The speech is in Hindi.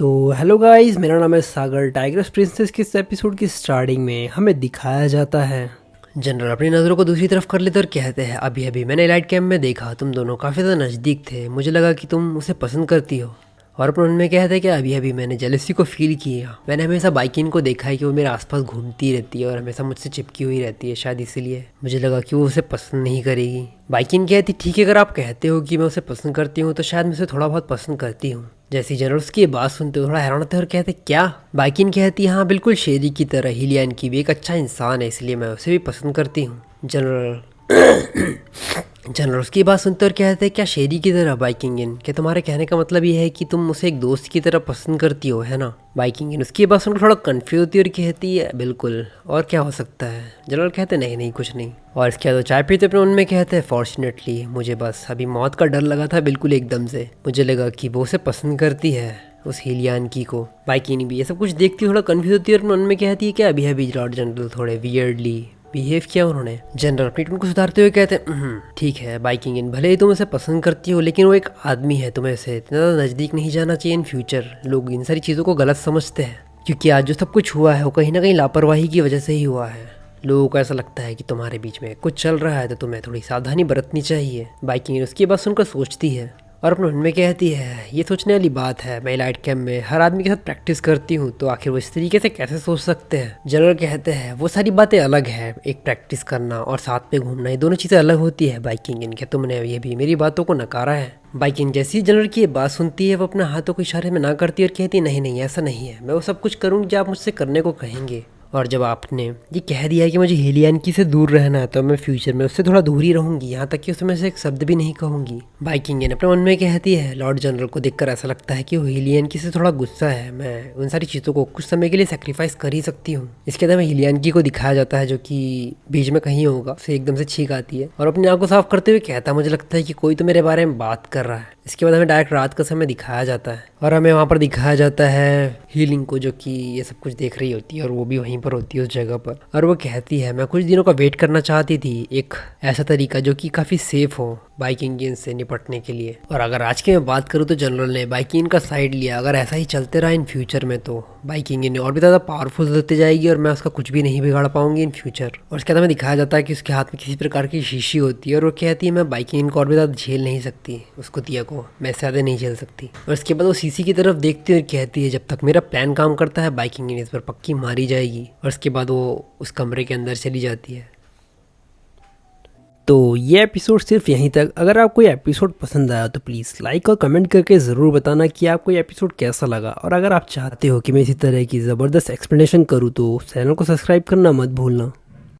तो हेलो गाइस, मेरा नाम है सागर। टाइग्रेस प्रिंसेस के इस एपिसोड की स्टार्टिंग में हमें दिखाया जाता है जनरल अपनी नज़रों को दूसरी तरफ कर लेते और कहते हैं, अभी अभी मैंने लाइट कैंप में देखा, तुम दोनों काफ़ी ज़्यादा नज़दीक थे, मुझे लगा कि तुम उसे पसंद करती हो। और अपन उनमें कहते हैं कि अभी अभी मैंने जेलसी को फील किया। मैंने हमेशा बाइकिन को देखा है कि वो मेरे आसपास घूमती रहती है और हमेशा मुझसे चिपकी हुई रहती है, शायद इसीलिए मुझे लगा कि वो उसे पसंद नहीं करेगी। बाइकिन कहती, ठीक है, अगर आप कहते हो कि मैं उसे पसंद करती हूँ तो शायद मैं उसे थोड़ा बहुत पसंद करती हूँ। जैसी जनरल उसकी ये बात सुनते हो थोड़ा हैरान होते हैं और कहते, क्या? बाइकिन कहती, हाँ बिल्कुल, शेरी की तरह हिलियन की भी एक अच्छा इंसान है, इसलिए मैं उसे भी पसंद करती हूँ। जनरल उसकी बात सुनते और कहते हैं, क्या शेरी की तरह? बाइकिंगन, क्या तुम्हारे कहने का मतलब ये है कि तुम उसे एक दोस्त की तरह पसंद करती हो, है ना? बाइकिंगन उसकी बात सुनकर थोड़ा कंफ्यूज होती है और कहती है, बिल्कुल, और क्या हो सकता है? जनरल कहते, नहीं नहीं कुछ नहीं। और इसके बाद वो चाय पीते अपने उनमें कहते हैं, फॉर्चुनेटली मुझे बस अभी मौत का डर लगा था, बिल्कुल एकदम से मुझे लगा कि वो उसे पसंद करती है, उस हिलियन की को। बाइकिन भी ये सब कुछ देखती थोड़ा कंफ्यूज होती है और अपने उनमें कहती है, क्या अभी अभी लॉर्ड जनरल थोड़े वियर्डली बिहेव किया उन्होंने? जनरल अपनी टोन को सुधारते हुए कहते हैं, ठीक है बाइकिंगन, भले ही तुम उसे पसंद करती हो लेकिन वो एक आदमी है, तुम्हें उसे इतना ज़्यादा नज़दीक नहीं जाना चाहिए इन फ्यूचर। लोग इन सारी चीज़ों को गलत समझते हैं, क्योंकि आज जो सब कुछ हुआ है वो कहीं ना कहीं लापरवाही की वजह से ही हुआ है। लोगों को ऐसा लगता है कि तुम्हारे बीच में कुछ चल रहा है तो तुम्हें थोड़ी सावधानी बरतनी चाहिए। बाइकिंगन उसकी बात सुनकर सोचती है और अपने मन में कहती है, ये सोचने वाली बात है, मैं लाइट कैंप में हर आदमी के साथ प्रैक्टिस करती हूँ, तो आखिर वो इस तरीके से कैसे सोच सकते हैं? जनरल कहते हैं, वो सारी बातें अलग है, एक प्रैक्टिस करना और साथ में घूमना, ये दोनों चीज़ें अलग होती है। बाइकिंग, क्या तुमने ये भी मेरी बातों को नकारा है? बाइकिंग जैसी ही जनरल की ये बात सुनती है वो अपने हाथों के इशारे में ना करती है और कहती, नहीं नहीं ऐसा नहीं है, मैं वो सब कुछ करूँगी जो आप मुझसे करने को कहेंगे। और जब आपने ये कह दिया है कि मुझे हिलियन की से दूर रहना है तो मैं फ्यूचर में उससे थोड़ा दूर ही रहूंगी, यहाँ तक कि उसमें से एक शब्द भी नहीं कहूँगी। बाइकिंगन अपने मन में कहती है, लॉर्ड जनरल को देखकर ऐसा लगता है कि वो हिलियन की से थोड़ा गुस्सा है, मैं उन सारी चीज़ों को कुछ समय के लिए सेक्रीफाइस कर ही सकती हूँ। इसके बाद हिलियन की को दिखाया जाता है जो कि बीच में कहीं होगा, उसे एकदम से छींक आती है और अपनी आँख को साफ करते हुए कहता है, मुझे लगता है कि कोई तो मेरे बारे में बात कर रहा है। इसके बाद हमें डायरेक्ट रात का समय दिखाया जाता है और हमें वहाँ पर दिखाया जाता है हीलिंग को, जो कि ये सब कुछ देख रही होती है और वो भी वहीं पर होती है उस जगह पर। और वो कहती है, मैं कुछ दिनों का वेट करना चाहती थी, एक ऐसा तरीका जो कि काफ़ी सेफ हो बाइकिंग से निपटने के लिए। और अगर आज की मैं बात करूँ तो जनरल ने बाइकिंग का साइड लिया। अगर ऐसा ही चलते रहा इन फ्यूचर में तो बाइकिंग ने और भी ज़्यादा पावरफुल होती जाएगी और मैं उसका कुछ भी नहीं बिगाड़ पाऊंगी इन फ्यूचर। और उसके बाद हमें दिखाया जाता है कि उसके हाथ में किसी प्रकार की शीशी होती है और वो कहती है, मैं बाइकिंग को और भी ज़्यादा झेल नहीं सकती, उसको दिया को मैं ज़्यादा नहीं झेल सकती। और उसके बाद वो शीशी की तरफ देखती है और कहती है, जब तक मेरा प्लान काम करता है बाइकिंग इस पर पक्की मारी जाएगी। और उसके बाद वो उस कमरे के अंदर चली जाती है। तो ये एपिसोड सिर्फ यहीं तक। अगर आपको ये एपिसोड पसंद आया तो प्लीज़ लाइक और कमेंट करके ज़रूर बताना कि आपको ये एपिसोड कैसा लगा। और अगर आप चाहते हो कि मैं इसी तरह की ज़बरदस्त एक्सप्लेनेशन करूँ तो चैनल को सब्सक्राइब करना मत भूलना।